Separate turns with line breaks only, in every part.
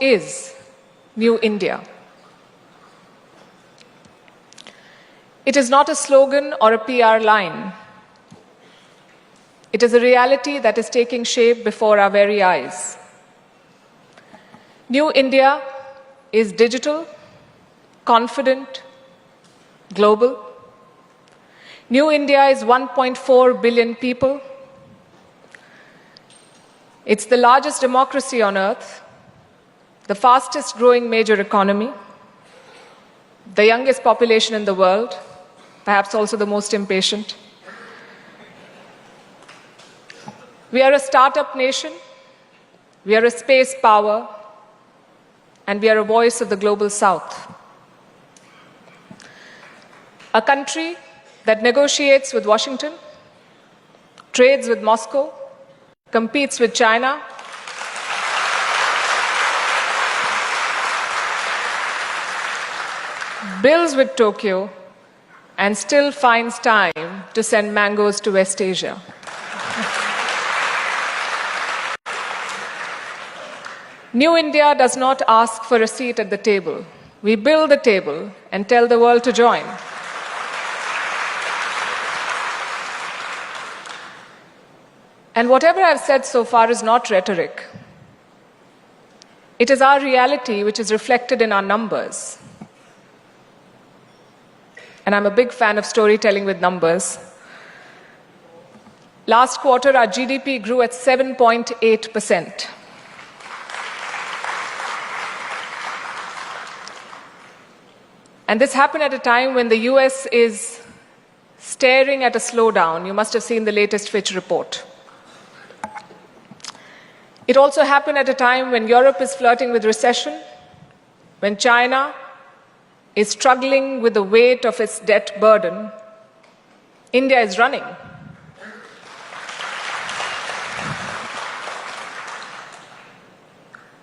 is New India? It is not a slogan or a PR line. It is a reality that is taking shape before our very eyes. New India is digital, confident, global. New India is 1.4 billion people. It's the largest democracy on earth, the fastest growing major economy, the youngest population in the world, perhaps also the most impatient. We are a startup nation, we are a space power, and we are a voice of the global south. A country that negotiates with Washington, trades with Moscow, competes with China, builds with Tokyo, and still finds time to send mangoes to West Asia. New India does not ask for a seat at the table. We build the table and tell the world to join. And whatever I've said so far is not rhetoric. It is our reality which is reflected in our numbers. And I'm a big fan of storytelling with numbers. Last quarter, our GDP grew at 7.8%. And this happened at a time when the US is staring at a slowdown. You must have seen the latest Fitch report. It also happened at a time when Europe is flirting with recession, when China is struggling with the weight of its debt burden. India is running.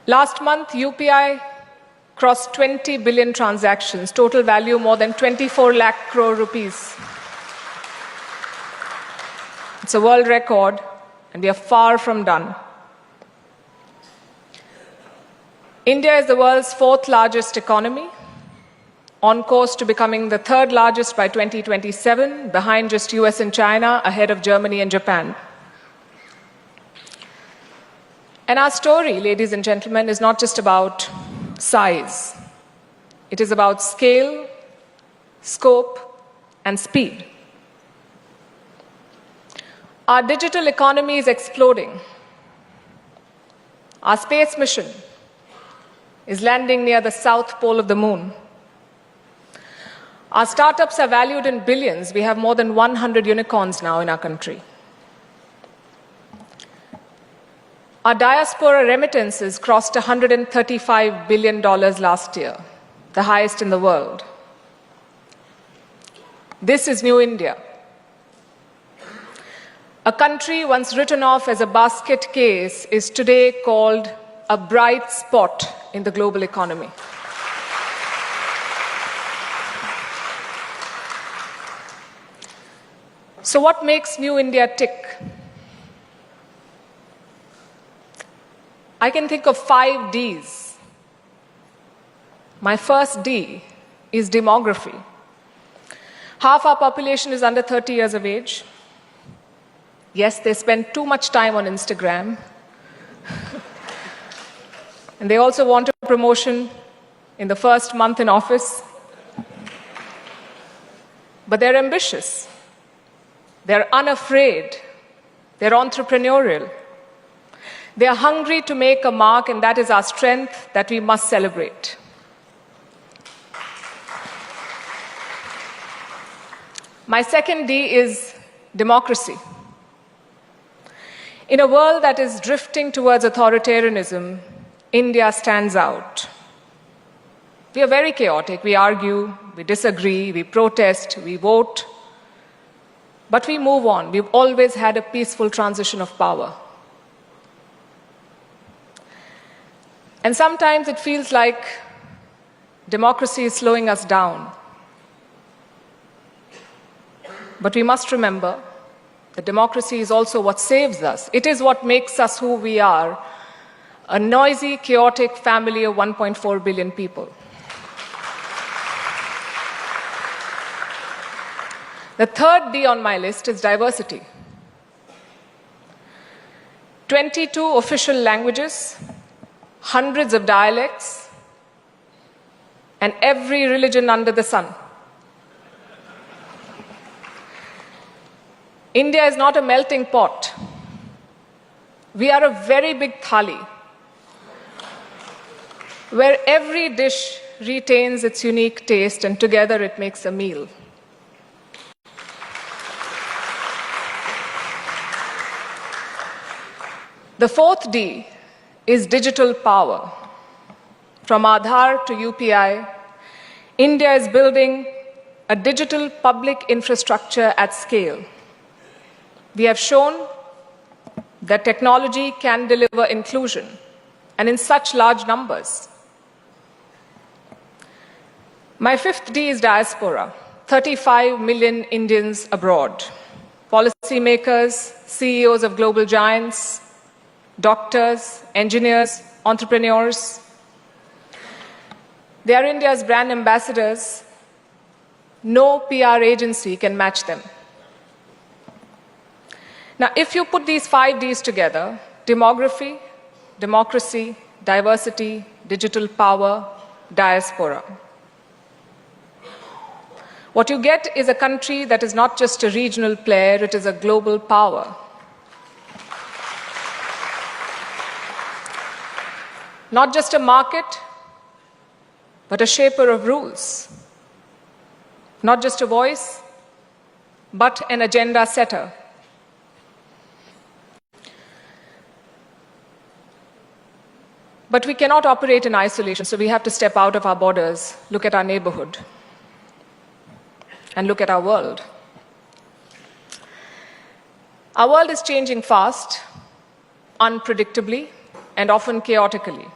Last month, UPI crossed 20 billion transactions, total value more than 24 lakh crore rupees. It's a world record, and we are far from done. India is the world's fourth largest economy, on course to becoming the third largest by 2027, behind just US and China, ahead of Germany and Japan. And our story, ladies and gentlemen, is not just about size. It is about scale, scope, and speed. Our digital economy is exploding. Our space mission is landing near the south pole of the moon. Our startups are valued in billions. We have more than 100 unicorns now in our country. Our diaspora remittances crossed $135 billion last year, the highest in the world. This is New India. A country once written off as a basket case is today called a bright spot in the global economy. So what makes New India tick? I can think of 5 Ds. My first D is demography. Half our population is under 30 years of age. Yes, they spend too much time on Instagram. And they also want a promotion in the first month in office. But they're ambitious. They're unafraid. They're entrepreneurial. They are hungry to make a mark, and that is our strength that we must celebrate. My second D is democracy. In a world that is drifting towards authoritarianism, India stands out. We are very chaotic. We argue, we disagree, we protest, we vote. But we move on. We've always had a peaceful transition of power. And sometimes it feels like democracy is slowing us down. But we must remember that democracy is also what saves us. It is what makes us who we are. a noisy, chaotic family of 1.4 billion people. The third D on my list is diversity. 22 official languages, hundreds of dialects, and every religion under the sun. India is not a melting pot. We are a very big thali, where every dish retains its unique taste and together it makes a meal. The fourth D is digital power. From Aadhaar to UPI, India is building a digital public infrastructure at scale. We have shown that technology can deliver inclusion, and in such large numbers. My fifth D is diaspora, 35 million Indians abroad, policymakers, CEOs of global giants, doctors, engineers, entrepreneurs. They are India's brand ambassadors. No PR agency can match them. Now, if you put these 5 Ds together, demography, democracy, diversity, digital power, diaspora, what you get is a country that is not just a regional player, it is a global power. Not just a market, but a shaper of rules. Not just a voice, but an agenda setter. But we cannot operate in isolation, so we have to step out of our borders, look at our neighborhood, and look at our world. Our world is changing fast, unpredictably, and often chaotically.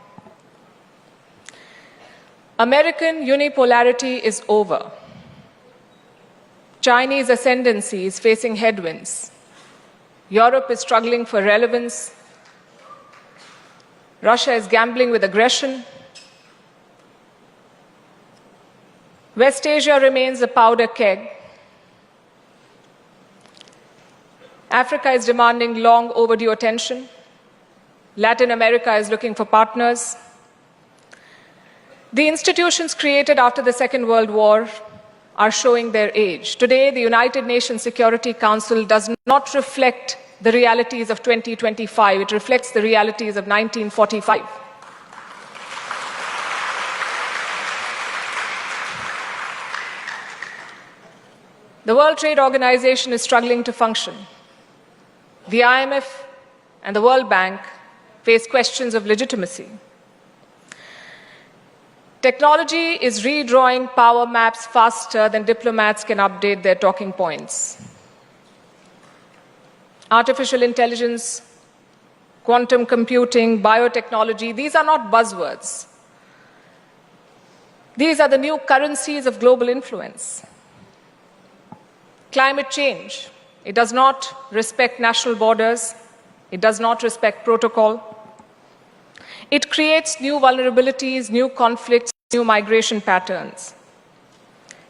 American unipolarity is over. Chinese ascendancy is facing headwinds. Europe is struggling for relevance. Russia is gambling with aggression. West Asia remains a powder keg. Africa is demanding long overdue attention. Latin America is looking for partners. The institutions created after the Second World War are showing their age. Today, the United Nations Security Council does not reflect the realities of 2025. It reflects the realities of 1945. The World Trade Organization is struggling to function. The IMF and the World Bank face questions of legitimacy. Technology is redrawing power maps faster than diplomats can update their talking points. Artificial intelligence, quantum computing, biotechnology, these are not buzzwords. These are the new currencies of global influence. Climate change, it does not respect national borders. It does not respect protocol. It creates new vulnerabilities, new conflicts, new migration patterns.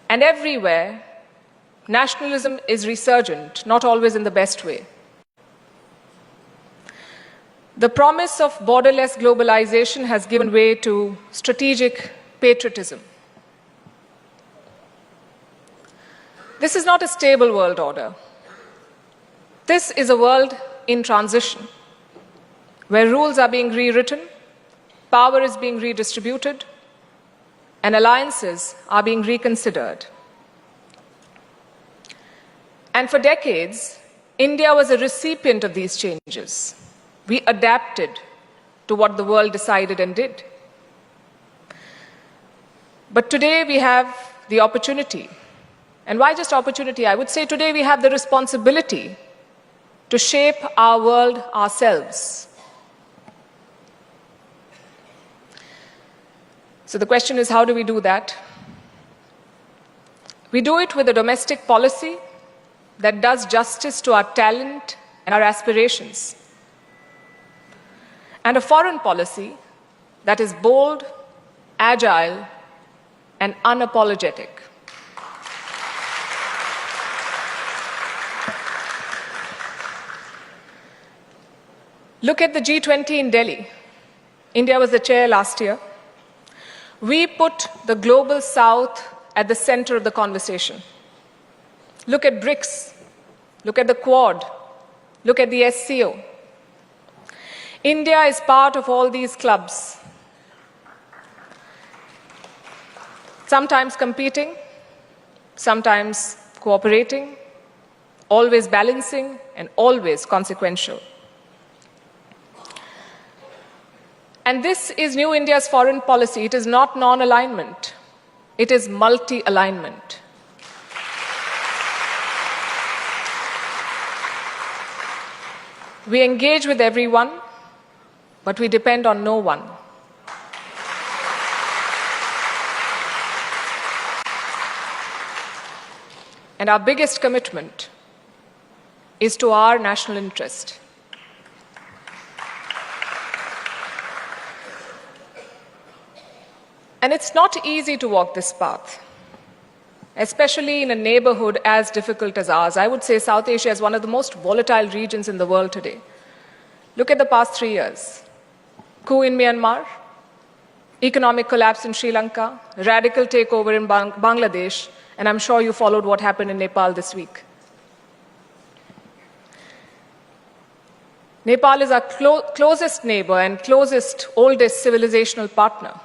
And everywhere, nationalism is resurgent, not always in the best way. The promise of borderless globalization has given way to strategic patriotism. This is not a stable world order. This is a world in transition, where rules are being rewritten, power is being redistributed, and alliances are being reconsidered. And for decades, India was a recipient of these changes. We adapted to what the world decided and did. But today we have the opportunity. And why just opportunity? I would say today we have the responsibility to shape our world ourselves. So the question is, how do we do that? We do it with a domestic policy that does justice to our talent and our aspirations. and a foreign policy that is bold, agile, and unapologetic. Look at the G20 in Delhi. India was the chair last year. We put the global south at the center of the conversation. Look at BRICS. Look at the Quad. Look at the SCO. India is part of all these clubs, sometimes competing, sometimes cooperating, always balancing, and always consequential. And this is New India's foreign policy. It is not non-alignment. It is multi-alignment. We engage with everyone, but we depend on no one. And our biggest commitment is to our national interest. And it's not easy to walk this path, especially in a neighborhood as difficult as ours. I would say South Asia is one of the most volatile regions in the world today. Look at the past 3 years. Coup in Myanmar, economic collapse in Sri Lanka, radical takeover in Bangladesh, and I'm sure you followed what happened in Nepal this week. Nepal is our closest neighbor and closest, oldest civilizational partner.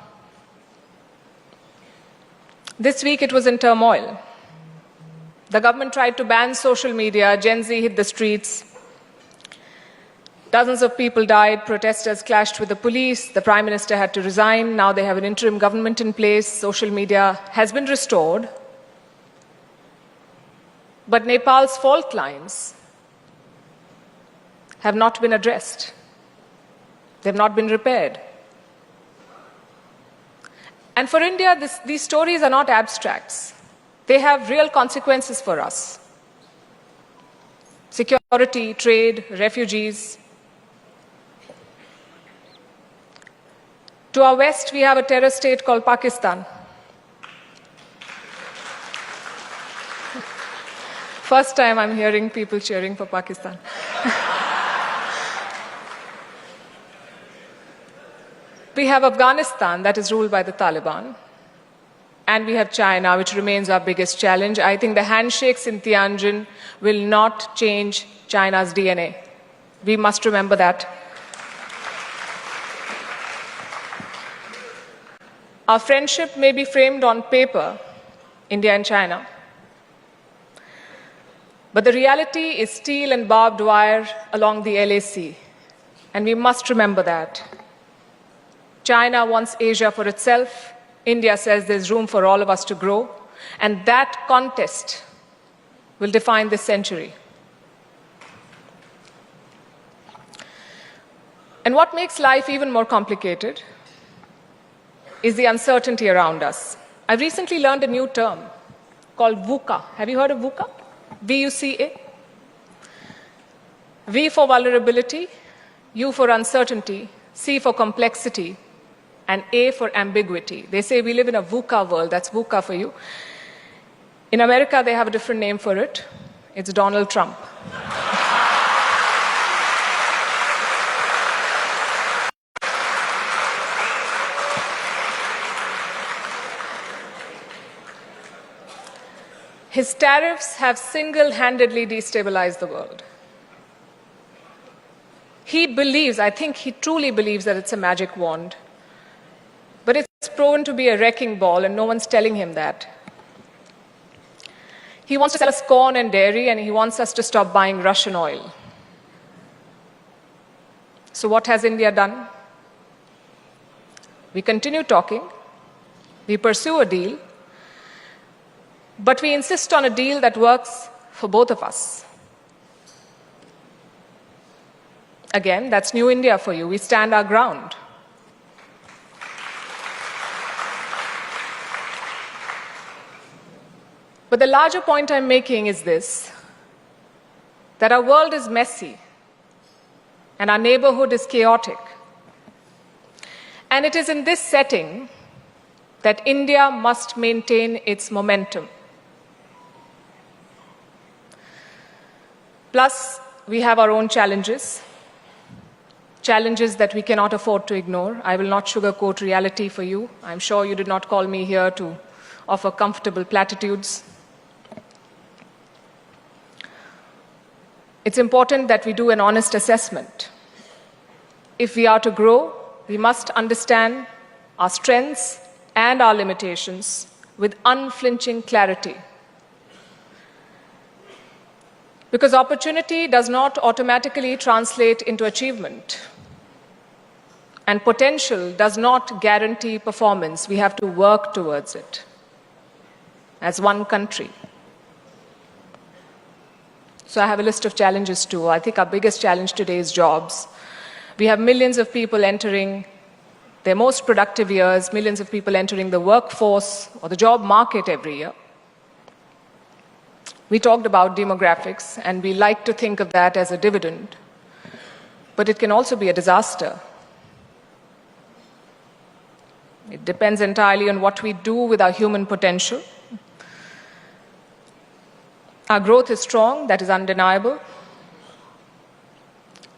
This week it was in turmoil. The government tried to ban social media, Gen Z hit the streets. Dozens of people died, protesters clashed with the police, the Prime Minister had to resign, now they have an interim government in place, social media has been restored. But Nepal's fault lines have not been addressed. They have not been repaired. And for India, these stories are not abstracts. They have real consequences for us. Security, trade, refugees. To our west, we have a terror state called Pakistan. First time I'm hearing people cheering for Pakistan. We have Afghanistan that is ruled by the Taliban. And we have China, which remains our biggest challenge. I think the handshakes in Tianjin will not change China's DNA. We must remember that. Our friendship may be framed on paper, India and China. But the reality is steel and barbed wire along the LAC. And we must remember that. China wants Asia for itself. India says there's room for all of us to grow. And that contest will define this century. And what makes life even more complicated is the uncertainty around us. I recently learned a new term called VUCA. Have you heard of VUCA? V-U-C-A. V for vulnerability, U for uncertainty, C for complexity, and A for ambiguity. They say we live in a VUCA world. That's VUCA for you. In America, they have a different name for it. It's Donald Trump. His tariffs have single-handedly destabilized the world. He believes, I think he truly believes that it's a magic wand. But it's proven to be a wrecking ball, and no one's telling him that. He wants to sell us corn and dairy, and he wants us to stop buying Russian oil. So what has India done? We continue talking. We pursue a deal. But we insist on a deal that works for both of us. Again, that's New India for you. We stand our ground. But the larger point I'm making is this, that our world is messy and our neighborhood is chaotic. And it is in this setting that India must maintain its momentum. Plus, we have our own challenges that we cannot afford to ignore. I will not sugarcoat reality for you. I'm sure you did not call me here to offer comfortable platitudes. It's important that we do an honest assessment. If we are to grow, we must understand our strengths and our limitations with unflinching clarity. Because opportunity does not automatically translate into achievement. And potential does not guarantee performance. We have to work towards it as one country. So I have a list of challenges too. I think our biggest challenge today is jobs. We have millions of people entering their most productive years, millions of people entering the workforce or the job market every year. We talked about demographics, and we like to think of that as a dividend, but it can also be a disaster. It depends entirely on what we do with our human potential. Our growth is strong, that is undeniable.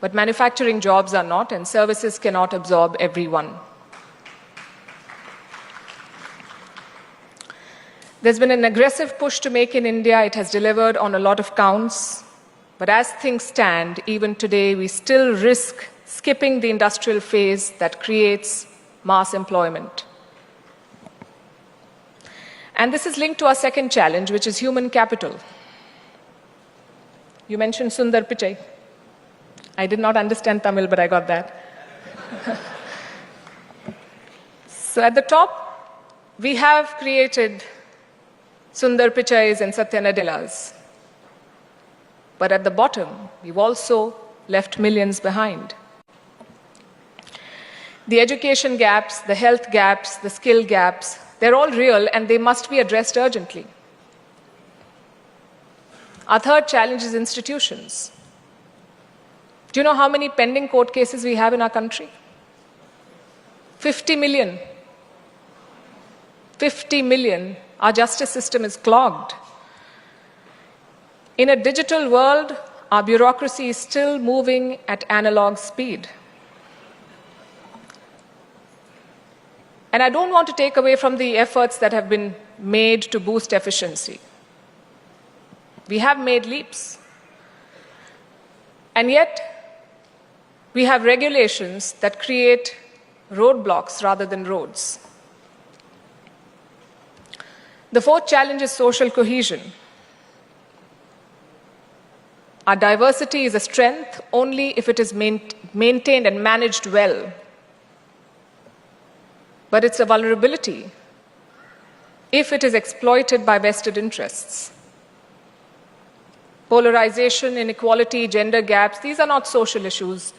But manufacturing jobs are not, and services cannot absorb everyone. There's been an aggressive push to make in India. It has delivered on a lot of counts. But as things stand, even today, we still risk skipping the industrial phase that creates mass employment. And this is linked to our second challenge, which is human capital. You mentioned Sundar Pichai. I did not understand Tamil, but I got that. So at the top, we have created Sundar Pichais and Satya Nadellas. But at the bottom, we've also left millions behind. The education gaps, the health gaps, the skill gaps, they're all real and they must be addressed urgently. Our third challenge is institutions. Do you know how many pending court cases we have in our country? 50 million. 50 million. Our justice system is clogged. In a digital world, our bureaucracy is still moving at analog speed. And I don't want to take away from the efforts that have been made to boost efficiency. We have made leaps. And yet, we have regulations that create roadblocks rather than roads. The fourth challenge is social cohesion. Our diversity is a strength only if it is maintained and managed well. But it's a vulnerability if it is exploited by vested interests. Polarization, inequality, gender gaps, these are not social issues.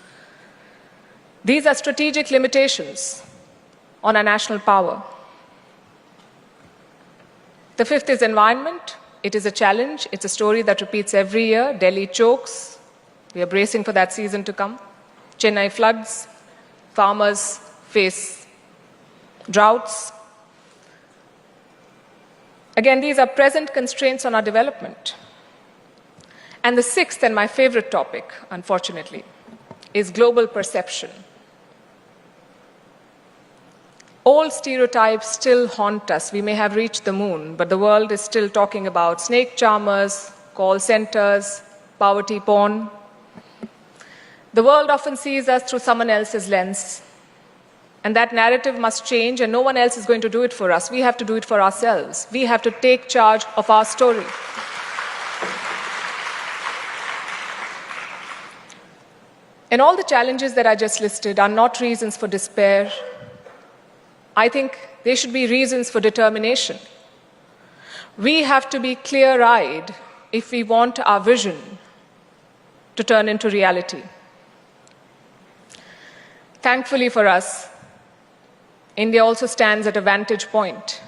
These are strategic limitations on our national power. The fifth is environment. It is a challenge. It's a story that repeats every year. Delhi chokes. We are bracing for that season to come. Chennai floods. Farmers face droughts. Again, these are present constraints on our development. And the sixth, and my favorite topic, unfortunately, is global perception. Old stereotypes still haunt us. We may have reached the moon, but the world is still talking about snake charmers, call centers, poverty porn. The world often sees us through someone else's lens. And that narrative must change, and no one else is going to do it for us. We have to do it for ourselves. We have to take charge of our story. And all the challenges that I just listed are not reasons for despair. I think they should be reasons for determination. We have to be clear-eyed if we want our vision to turn into reality. Thankfully for us, India also stands at a vantage point.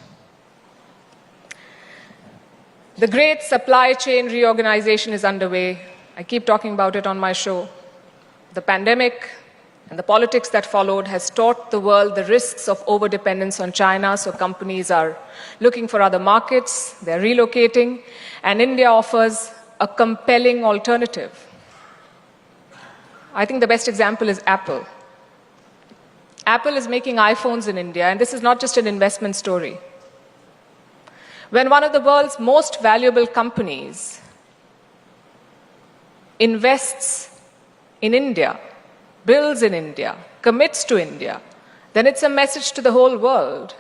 The great supply chain reorganization is underway. I keep talking about it on my show. The pandemic and the politics that followed has taught the world the risks of overdependence on China, so companies are looking for other markets, they're relocating, and India offers a compelling alternative. I think the best example is Apple. Apple is making iPhones in India, and this is not just an investment story. When one of the world's most valuable companies invests in India, builds in India, commits to India, then it's a message to the whole world.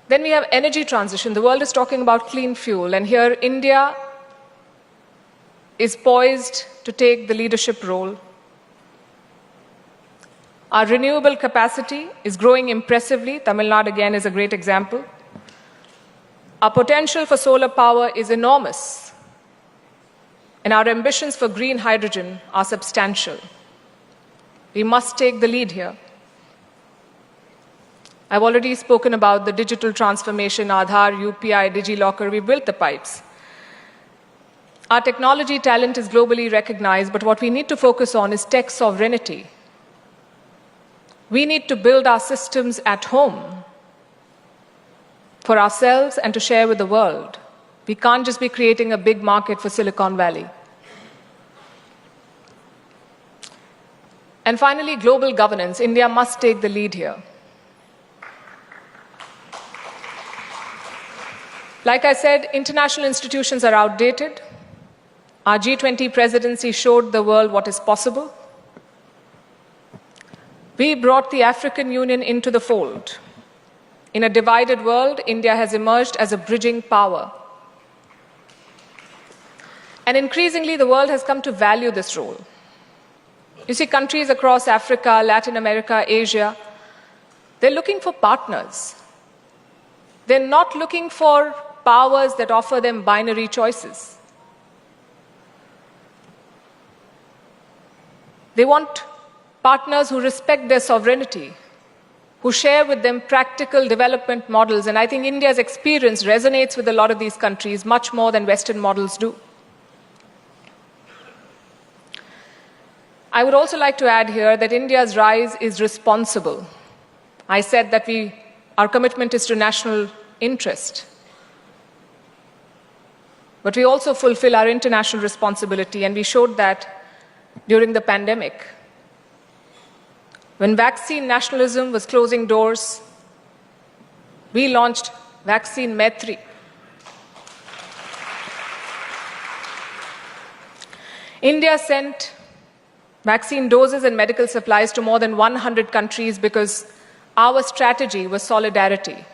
Then we have energy transition. The world is talking about clean fuel, and here India is poised to take the leadership role. Our renewable capacity is growing impressively. Tamil Nadu, again, is a great example. Our potential for solar power is enormous, and our ambitions for green hydrogen are substantial. We must take the lead here. I've already spoken about the digital transformation, Aadhaar, UPI, DigiLocker. We built the pipes. Our technology talent is globally recognized, but what we need to focus on is tech sovereignty. We need to build our systems at home for ourselves and to share with the world. We can't just be creating a big market for Silicon Valley. And finally, global governance. India must take the lead here. Like I said, international institutions are outdated. Our G20 presidency showed the world what is possible. We brought the African Union into the fold. In a divided world, India has emerged as a bridging power. And increasingly, the world has come to value this role. You see, countries across Africa, Latin America, Asia, they're looking for partners. They're not looking for powers that offer them binary choices. They want partners who respect their sovereignty, who share with them practical development models. And I think India's experience resonates with a lot of these countries much more than Western models do. I would also like to add here that India's rise is responsible. I said that our commitment is to national interest. But we also fulfill our international responsibility, and we showed that during the pandemic. When vaccine nationalism was closing doors, we launched Vaccine Maitri. India sent vaccine doses and medical supplies to more than 100 countries because our strategy was solidarity.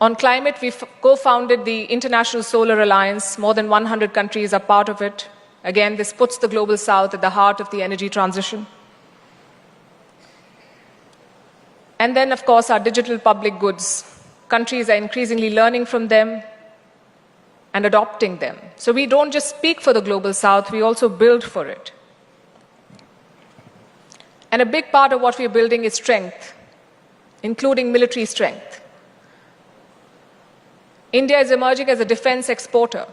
On climate, we co-founded the International Solar Alliance. More than 100 countries are part of it. Again, this puts the Global South at the heart of the energy transition. And then, of course, our digital public goods. Countries are increasingly learning from them and adopting them. So we don't just speak for the Global South, we also build for it. And a big part of what we're building is strength, including military strength. India is emerging as a defense exporter.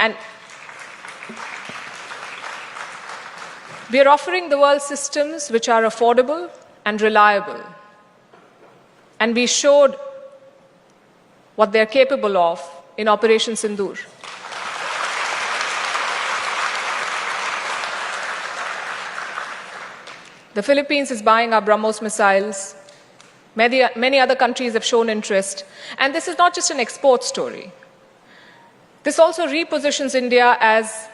And we are offering the world systems which are affordable and reliable. And we showed what they're capable of in Operation Sindoor. The Philippines is buying our BrahMos missiles. Many other countries have shown interest. And this is not just an export story. This also repositions India as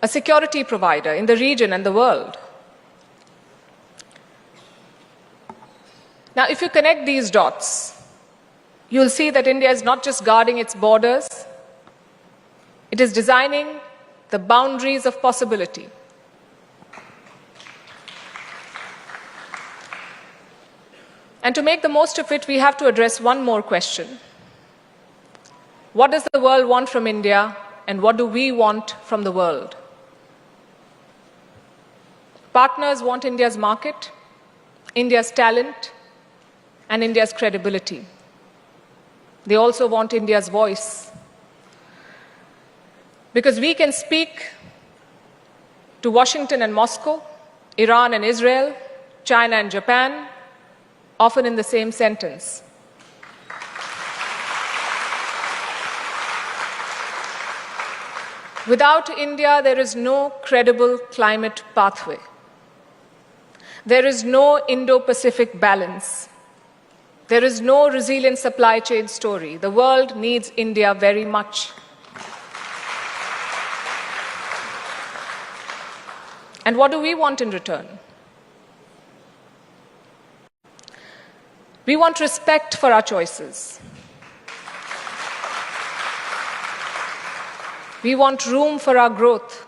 a security provider in the region and the world. Now, if you connect these dots, you'll see that India is not just guarding its borders, it is designing the boundaries of possibility. And to make the most of it, we have to address one more question. What does the world want from India, and what do we want from the world? Partners want India's market, India's talent, and India's credibility. They also want India's voice. Because we can speak to Washington and Moscow, Iran and Israel, China and Japan, often in the same sentence. Without India, there is no credible climate pathway. There is no Indo-Pacific balance. There is no resilient supply chain story. The world needs India very much. And what do we want in return? We want respect for our choices. We want room for our growth.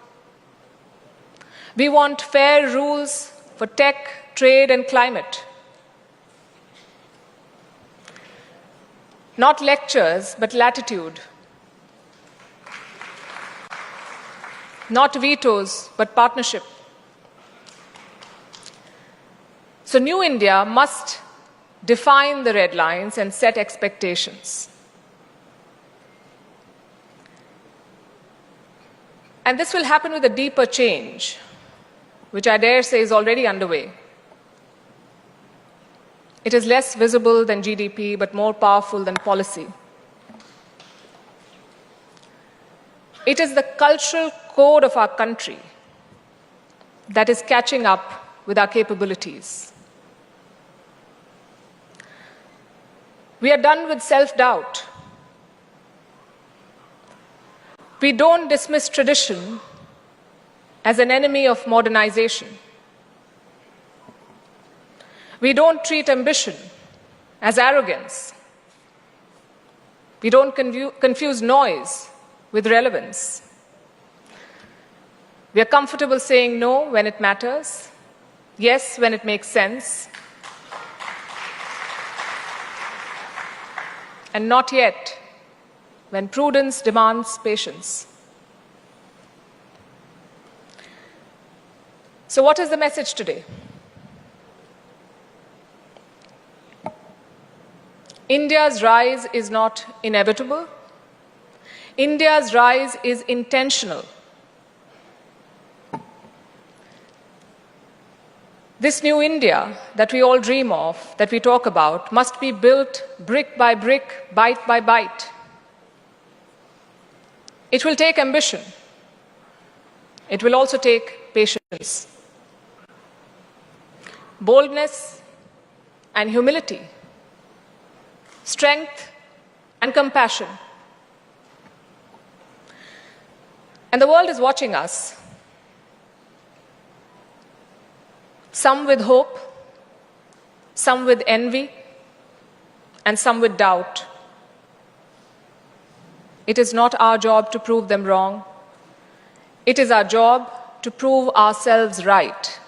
We want fair rules for tech, trade, and climate. Not lectures, but latitude. Not vetoes, but partnership. So New India must define the red lines and set expectations. And this will happen with a deeper change, which I dare say is already underway. It is less visible than GDP, but more powerful than policy. It is the cultural code of our country that is catching up with our capabilities. We are done with self-doubt. We don't dismiss tradition as an enemy of modernization. We don't treat ambition as arrogance. We don't confuse noise with relevance. We are comfortable saying no when it matters, yes when it makes sense, and not yet when prudence demands patience. So what is the message today? India's rise is not inevitable. India's rise is intentional. This new India that we all dream of, that we talk about, must be built brick by brick, bite by bite. It will take ambition. It will also take patience, boldness and humility, strength and compassion. And the world is watching us, some with hope, some with envy, and some with doubt. It is not our job to prove them wrong. It is our job to prove ourselves right.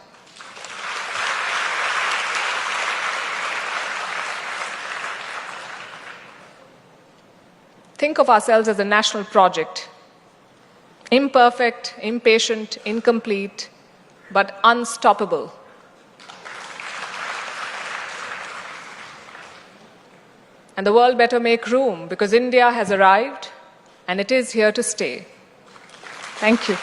Think of ourselves as a national project, imperfect, impatient, incomplete, but unstoppable. And the world better make room, because India has arrived and it is here to stay. Thank you.